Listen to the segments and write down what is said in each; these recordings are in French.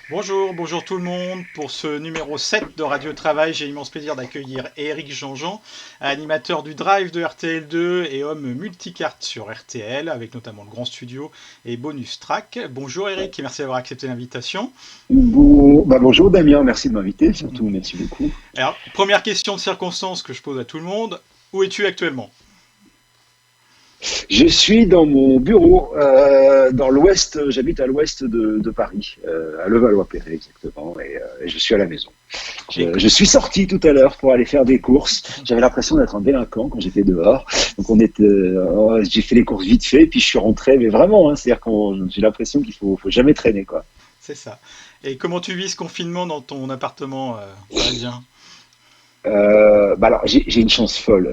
Bonjour tout le monde. Pour ce numéro 7 de Radio Travail, j'ai l'immense plaisir d'accueillir Éric Jean-Jean, animateur du Drive de RTL2 et homme multicarte sur RTL, avec notamment le Grand Studio et Bonus Track. Bonjour Éric et merci d'avoir accepté l'invitation. Bonjour Damien, merci de m'inviter, surtout merci beaucoup. Alors, première question de circonstance que je pose à tout le monde, où es-tu actuellement ? Je suis dans mon bureau, dans l'ouest, j'habite à l'ouest de Paris, à Levallois-Perret exactement, et je suis à la maison. Je suis sorti tout à l'heure pour aller faire des courses. J'avais l'impression d'être un délinquant quand j'étais dehors. Donc j'ai fait les courses vite fait, puis je suis rentré, mais vraiment, c'est-à-dire que j'ai l'impression qu'il faut jamais traîner, quoi. C'est ça. Et comment tu vis ce confinement dans ton appartement parisien ? Alors j'ai une chance folle.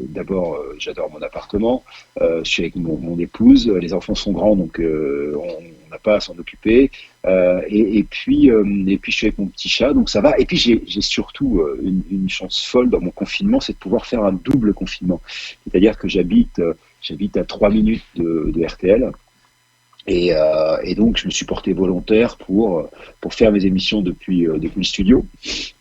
D'abord, j'adore mon appartement. Je suis avec mon épouse. Les enfants sont grands, donc on n'a pas à s'en occuper. Et puis je suis avec mon petit chat, donc ça va. Et puis j'ai surtout une chance folle dans mon confinement, c'est de pouvoir faire un double confinement. C'est-à-dire que j'habite à 3 minutes de RTL. Et donc, je me suis porté volontaire pour faire mes émissions depuis le studio.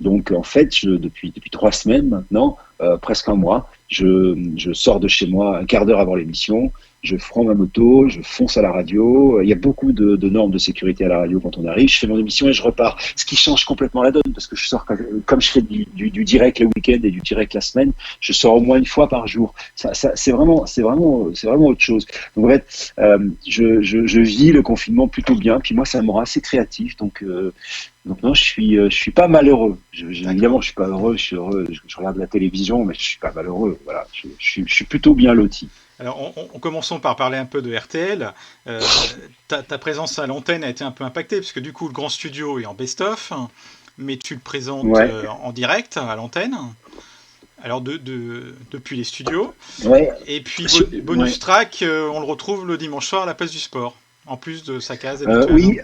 Donc, en fait, depuis 3 semaines maintenant, presque un mois, je sors de chez moi un quart d'heure avant l'émission, je prends ma moto, je fonce à la radio. Il y a beaucoup de normes de sécurité à la radio quand on arrive. Je fais mon émission et je repars. Ce qui change complètement la donne, parce que je sors comme je fais du direct le week-end et du direct la semaine, je sors au moins une fois par jour. C'est vraiment autre chose. Donc en fait, je vis le confinement plutôt bien. Puis moi, ça me rend assez créatif. Donc non, je suis pas malheureux. Évidemment, je suis pas heureux. Je suis heureux. Je regarde la télévision, mais je suis pas malheureux. Voilà, je suis plutôt bien loti. Alors, commençons par parler un peu de RTL. Ta présence à l'antenne a été un peu impactée, parce que du coup, le Grand Studio est en best-of, mais tu le présentes en direct à l'antenne, alors depuis les studios. Ouais. Et puis, Bonus Track, on le retrouve le dimanche soir à la place du sport, en plus de sa case habituelle. Oui,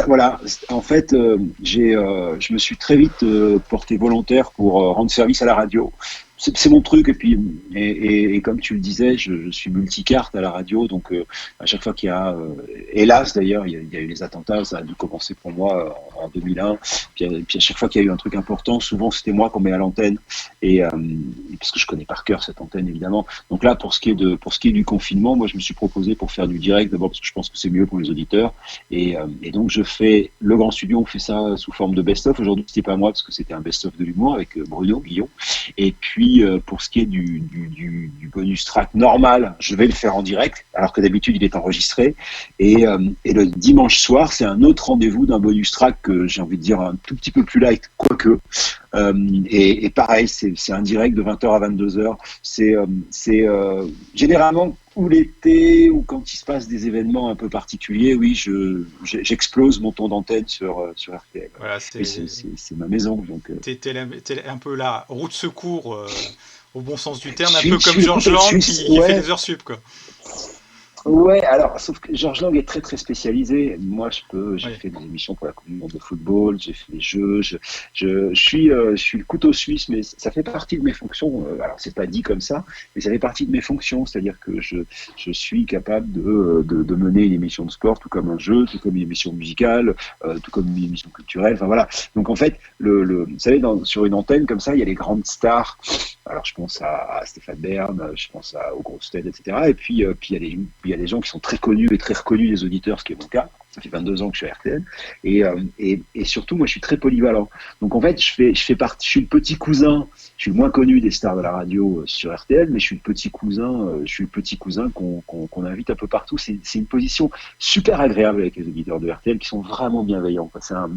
voilà. En fait, je me suis très vite porté volontaire pour rendre service à la radio. C'est mon truc, et puis et comme tu le disais, je suis multicarte à la radio, donc à chaque fois qu'il y a, hélas d'ailleurs, il y a eu les attentats, ça a dû commencer pour moi en 2001, puis à chaque fois qu'il y a eu un truc important, souvent c'était moi qu'on met à l'antenne, et parce que je connais par cœur cette antenne évidemment. Donc là, pour ce qui est du confinement, moi je me suis proposé pour faire du direct, d'abord parce que je pense que c'est mieux pour les auditeurs, et donc je fais le Grand Studio, on fait ça sous forme de best-of. Aujourd'hui c'était pas moi parce que c'était un best-of de l'humour avec Bruno Guillon, et puis pour ce qui est du bonus track normal, je vais le faire en direct, alors que d'habitude il est enregistré. Et le dimanche soir, c'est un autre rendez-vous d'un bonus track que j'ai envie de dire un tout petit peu plus light, quoique. Et pareil, c'est un direct de 20h à 22h. C'est généralement ou l'été ou quand il se passe des événements un peu particuliers, oui, j'explose mon temps d'antenne sur RTL. Voilà, c'est ma maison. Donc t'es un peu la roue de secours au bon sens du terme, un peu comme Georges Lang qui fait des heures sup, quoi. Ouais, alors, sauf que Georges Lang est très très spécialisé. Moi, j'ai fait des émissions pour la Coupe du Monde de football, j'ai fait des jeux, je suis le couteau suisse, mais ça fait partie de mes fonctions. Alors, c'est pas dit comme ça, mais ça fait partie de mes fonctions, c'est-à-dire que je suis capable de mener une émission de sport, tout comme un jeu, tout comme une émission musicale, tout comme une émission culturelle. Enfin voilà. Donc en fait, vous savez, sur une antenne comme ça, il y a les grandes stars. Alors, je pense à Stéphane Bern, je pense aux grosses têtes, etc. Et puis il y a des gens qui sont très connus et très reconnus des auditeurs, ce qui est mon cas. Ça fait 22 ans que je suis à RTL. Et surtout, moi, je suis très polyvalent. Donc, en fait, je suis le petit cousin. Je suis le moins connu des stars de la radio sur RTL, mais je suis le petit cousin qu'on invite un peu partout. C'est une position super agréable avec les auditeurs de RTL qui sont vraiment bienveillants.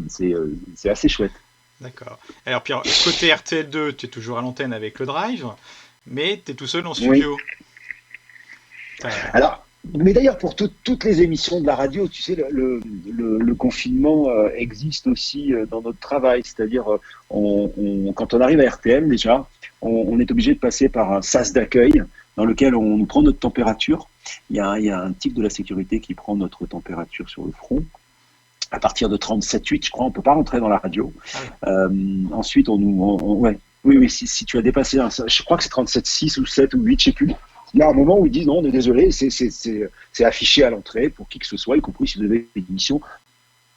C'est assez chouette. D'accord. Alors, Pierre, côté RTL2, tu es toujours à l'antenne avec le Drive, mais tu es tout seul en studio. Oui. Alors, mais d'ailleurs, pour toutes les émissions de la radio, tu sais, le confinement existe aussi dans notre travail. C'est-à-dire, quand on arrive à RTL, déjà, on est obligé de passer par un sas d'accueil dans lequel on nous prend notre température. Il y a un type de la sécurité qui prend notre température sur le front. À partir de 37,8, je crois, on peut pas rentrer dans la radio. Ensuite, oui, si tu as dépassé je crois que c'est 37,6 ou 7 ou 8, je sais plus. Il y a un moment où ils disent non, on est désolé, c'est affiché à l'entrée pour qui que ce soit, y compris si vous avez une émission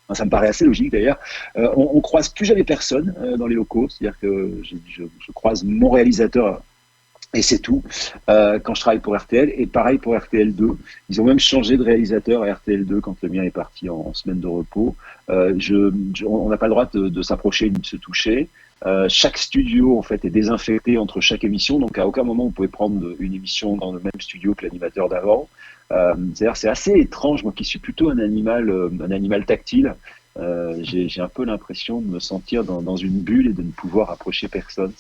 Enfin, ça me paraît assez logique d'ailleurs. On croise plus jamais personne dans les locaux, c'est-à-dire que je croise mon réalisateur et c'est tout quand je travaille pour RTL. Et pareil pour RTL2. Ils ont même changé de réalisateur à RTL2 quand le mien est parti en semaine de repos. On n'a pas le droit de s'approcher ni de se toucher. Chaque studio en fait est désinfecté entre chaque émission, donc à aucun moment vous pouvez prendre une émission dans le même studio que l'animateur d'avant. C'est-à-dire c'est assez étrange, moi qui suis plutôt un animal tactile. J'ai un peu l'impression de me sentir dans une bulle et de ne pouvoir approcher personne.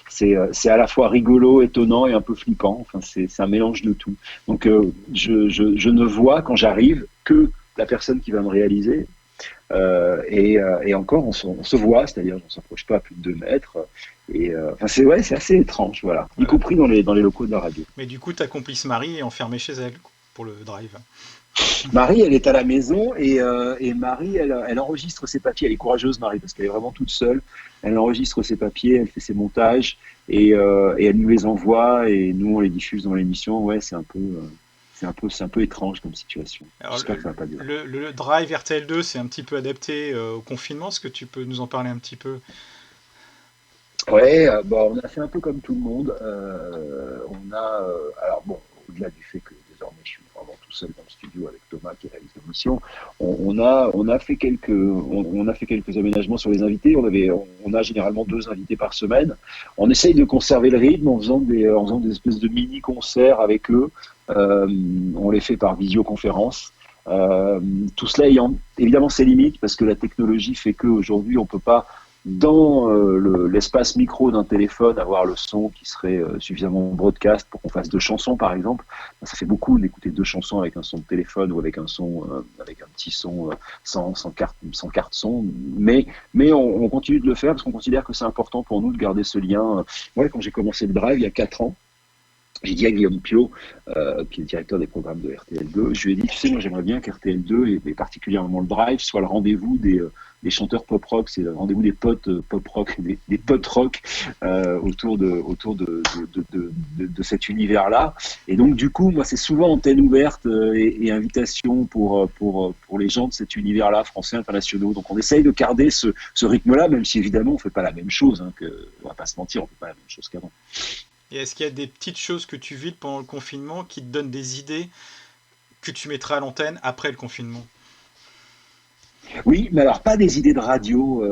C'est à la fois rigolo, étonnant et un peu flippant. Enfin, c'est un mélange de tout. Donc, je ne vois quand j'arrive que la personne qui va me réaliser. Et encore, on se voit, c'est-à-dire on ne s'approche pas à plus de 2 mètres. Et enfin, c'est assez étrange, voilà. Y compris dans les locaux de la radio. Mais du coup, ta complice Marie est enfermée chez elle pour le drive. Marie, elle est à la maison et Marie, elle enregistre ses papiers. Elle est courageuse, Marie, parce qu'elle est vraiment toute seule. Elle enregistre ses papiers, elle fait ses montages et elle nous les envoie et nous on les diffuse dans l'émission. Ouais, c'est un peu étrange comme situation. Alors, J'espère que ça va pas durer. le drive RTL2, c'est un petit peu adapté au confinement. Est-ce que tu peux nous en parler un petit peu? Ouais, bon, on a fait un peu comme tout le monde. Alors bon, au-delà du fait que désormais je suis vraiment tout seul dans le studio avec Thomas qui réalise l'émission, on a fait on a fait quelques aménagements sur les invités. On a généralement 2 invités par semaine. On essaye de conserver le rythme en faisant des espèces de mini-concerts avec eux. On les fait par visioconférence. Tout cela ayant évidemment ses limites parce que la technologie fait qu'aujourd'hui on peut pas dans l'espace micro d'un téléphone avoir le son qui serait suffisamment broadcast pour qu'on fasse 2 chansons par exemple. Ça fait beaucoup d'écouter 2 chansons avec un son de téléphone ou avec un son avec un petit son sans carte son, mais on continue de le faire parce qu'on considère que c'est important pour nous de garder ce lien. Moi quand j'ai commencé le drive il y a 4 ans, j'ai dit à Guillaume Piot, qui est le directeur des programmes de RTL2, je lui ai dit, tu sais, moi j'aimerais bien qu'RTL2, et particulièrement le Drive, soit le rendez-vous des chanteurs pop-rock, c'est le rendez-vous des potes pop-rock, des potes rock autour de cet univers-là. Et donc du coup, moi c'est souvent antenne ouverte et invitation pour les gens de cet univers-là, français, internationaux. Donc on essaye de garder ce rythme-là, même si évidemment on fait pas la même chose, hein, on va pas se mentir, on fait pas la même chose qu'avant. Et est-ce qu'il y a des petites choses que tu vis pendant le confinement qui te donnent des idées que tu mettras à l'antenne après le confinement? Oui, mais alors pas des idées de radio.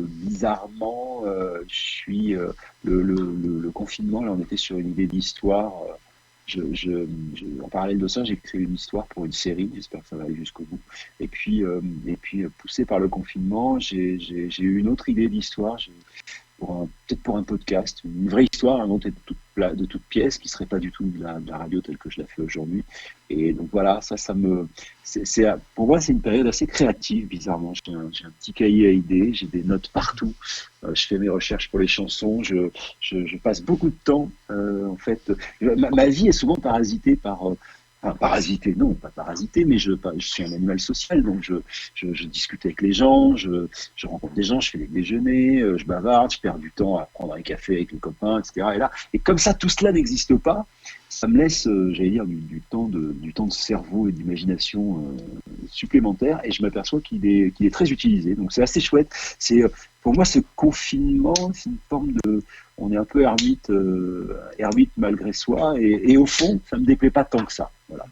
Bizarrement, je suis le confinement. Là, on était sur une idée d'histoire. En parallèle de ça, j'ai créé une histoire pour une série. J'espère que ça va aller jusqu'au bout. Et puis, poussé par le confinement, j'ai eu une autre idée d'histoire. Peut-être pour un podcast, une vraie histoire inventée de toute pièce qui serait pas du tout de la radio telle que je la fais aujourd'hui. Et donc voilà, pour moi c'est une période assez créative, bizarrement. J'ai un petit cahier à idées, j'ai des notes partout. Je fais mes recherches pour les chansons, je passe beaucoup de temps. En fait, ma vie est souvent parasitée par enfin, parasité, non, pas parasité, mais je suis un animal social, donc je discute avec les gens, je rencontre des gens, je fais des déjeuners, je bavarde, je perds du temps à prendre un café avec les copains, etc. Et comme ça, tout cela n'existe pas, ça me laisse, j'allais dire, du temps de cerveau et d'imagination supplémentaire, et je m'aperçois qu'il est très utilisé. Donc c'est assez chouette. Pour moi, ce confinement, c'est une forme de, on est un peu ermite malgré soi, et au fond, ça me déplaît pas tant que ça. Voilà.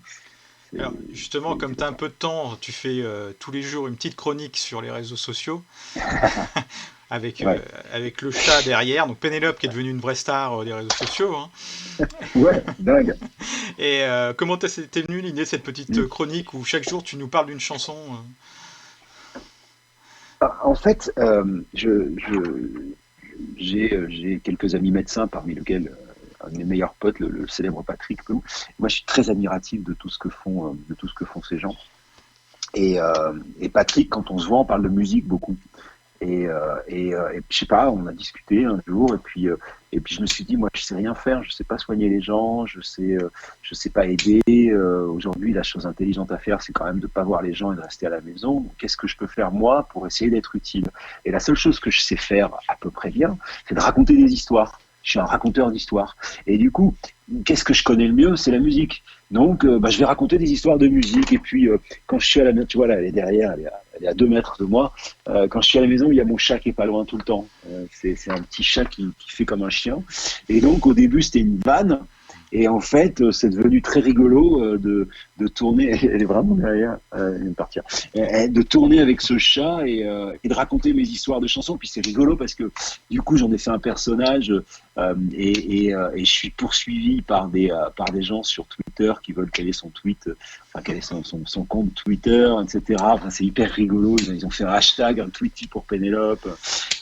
Alors, justement, comme tu as un peu de temps, tu fais tous les jours une petite chronique sur les réseaux sociaux avec, Ouais, avec le chat derrière, donc Pénélope qui est devenue une vraie star des réseaux sociaux. Hein. ouais, dingue. Et comment t'es venue l'idée de cette petite chronique où chaque jour tu nous parles d'une chanson En fait, j'ai quelques amis médecins, parmi lesquels un de mes meilleurs potes, le célèbre Patrick Pelou. Moi, je suis très admiratif de tout ce que font ces gens. Et Patrick, quand on se voit, on parle de musique beaucoup. Et je sais pas, on a discuté un jour, et puis je me suis dit, moi, je sais rien faire, je sais pas soigner les gens, je sais pas aider. Aujourd'hui, la chose intelligente à faire, c'est quand même de pas voir les gens et de rester à la maison. Donc, qu'est-ce que je peux faire moi pour essayer d'être utile? Et la seule chose que je sais faire à peu près bien, c'est de raconter des histoires. Je suis un raconteur d'histoires. Et du coup, qu'est-ce que je connais le mieux? C'est la musique. Donc, je vais raconter des histoires de musique. Et puis, quand je suis à la maison, tu vois, là, elle est derrière, elle est à 2 mètres de moi. Quand je suis à la maison, il y a mon chat qui est pas loin tout le temps. C'est un petit chat qui fait comme un chien. Et donc, au début, c'était une vanne. Et en fait, c'est devenu très rigolo de tourner. Elle est vraiment derrière, elle vient de partir. De tourner avec ce chat et de raconter mes histoires de chansons. Puis c'est rigolo parce que du coup, j'en ai fait un personnage et je suis poursuivi par des gens sur Twitter qui veulent caler son tweet, enfin caler son compte Twitter, etc. Enfin, c'est hyper rigolo. Ils ont fait un hashtag, un tweety pour Pénélope.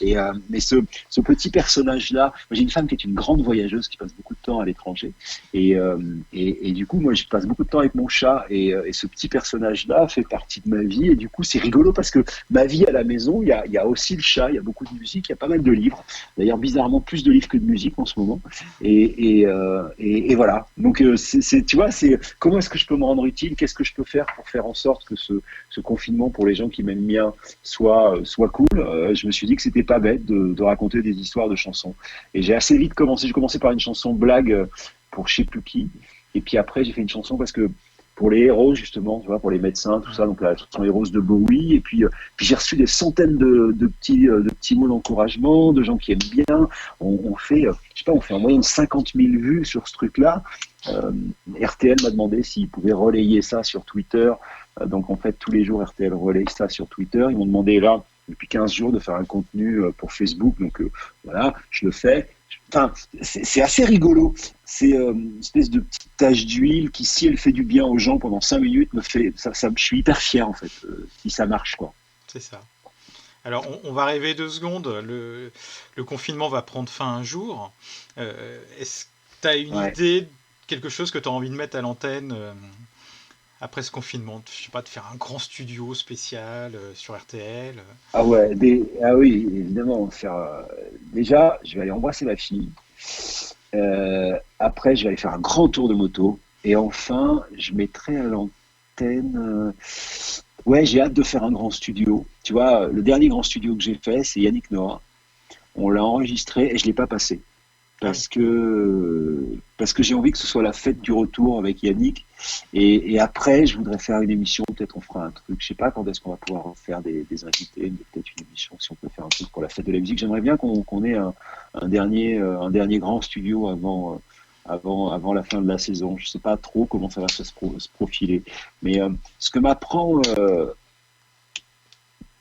Mais ce petit personnage-là, moi, j'ai une femme qui est une grande voyageuse qui passe beaucoup de temps à l'étranger. Et du coup, moi, je passe beaucoup de temps avec mon chat et ce petit personnage-là fait partie de ma vie. Et du coup, c'est rigolo parce que ma vie à la maison, il y a aussi le chat, il y a beaucoup de musique, il y a pas mal de livres. D'ailleurs, bizarrement, plus de livres que de musique en ce moment. Et voilà. Donc, tu vois, c'est comment est-ce que je peux me rendre utile? Qu'est-ce que je peux faire pour faire en sorte que ce confinement, pour les gens qui m'aiment bien, soit cool? Je me suis dit que c'était pas bête de raconter des histoires de chansons. Et j'ai assez vite commencé. J'ai commencé par une chanson blague pour je sais plus qui. Et puis après, j'ai fait une chanson parce que pour les héros, justement, tu vois, pour les médecins, tout ça, donc la chanson Heroes de Bowie. Et puis j'ai reçu des centaines de petits mots d'encouragement, de gens qui aiment bien. On fait, je sais pas, on fait en moyenne 50 000 vues sur ce truc-là. RTL m'a demandé s'ils pouvaient relayer ça sur Twitter. Donc en fait, tous les jours, RTL relaye ça sur Twitter. Ils m'ont demandé là, depuis 15 jours, de faire un contenu pour Facebook. Donc voilà, je le fais. Enfin, c'est assez rigolo. C'est une espèce de petite tache d'huile qui, si elle fait du bien aux gens pendant 5 minutes, me fait. Je suis hyper fier, en fait, si ça marche, quoi. C'est ça. Alors, on va rêver 2 secondes. Le confinement va prendre fin un jour. Est-ce que tu as une Ouais. idée, quelque chose que tu as envie de mettre à l'antenne après ce confinement? Je sais pas, de faire un grand studio spécial sur RTL. Ah ouais, ah oui, évidemment. Déjà, je vais aller embrasser ma fille. Après, je vais aller faire un grand tour de moto. Et enfin, je mettrai à l'antenne. Ouais, j'ai hâte de faire un grand studio. Tu vois, le dernier grand studio que j'ai fait, c'est Yannick Noah. On l'a enregistré et je l'ai pas passé Ah oui, parce que j'ai envie que ce soit la fête du retour avec Yannick. Et après, je voudrais faire une émission. Peut-être on fera un truc. Je sais pas quand est-ce qu'on va pouvoir faire des invités, mais peut-être une émission si on peut faire un truc pour la fête de la musique. J'aimerais bien qu'on ait un dernier grand studio avant la fin de la saison. Je sais pas trop comment ça va se profiler. Mais ce que m'apprend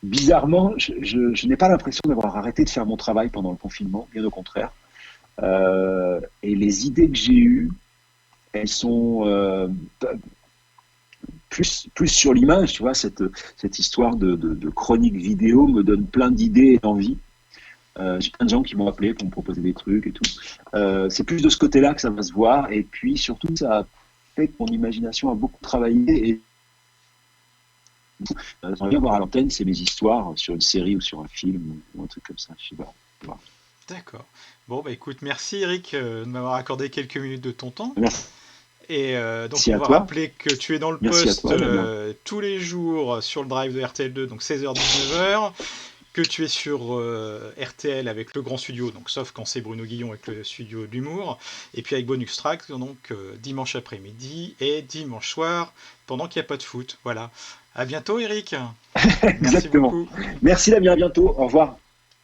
bizarrement, je n'ai pas l'impression d'avoir arrêté de faire mon travail pendant le confinement, bien au contraire. Et les idées que j'ai eues, elles sont plus sur l'image, tu vois, cette histoire de chronique vidéo me donne plein d'idées et d'envie. J'ai plein de gens qui m'ont appelé pour me proposer des trucs et tout. C'est plus de ce côté-là que ça va se voir. Et puis surtout, ça a fait que mon imagination a beaucoup travaillé. Et j'aimerais bien voir à l'antenne, c'est mes histoires sur une série ou sur un film ou un truc comme ça. Je sais pas. Voilà. d'accord. Bon, bah écoute, merci Eric de m'avoir accordé quelques minutes de ton temps. Et donc Merci on à va toi. rappeler que tu es dans le Merci à poste toi, Damien. tous les jours sur le drive de RTL2, donc 16h-19h, que tu es sur RTL avec le grand studio, donc sauf quand c'est Bruno Guillon avec le studio d'humour, et puis avec Bonus Track, donc dimanche après-midi et dimanche soir pendant qu'il n'y a pas de foot. Voilà. À bientôt Eric. Merci Exactement. beaucoup. Merci Damien, à bientôt. Au revoir.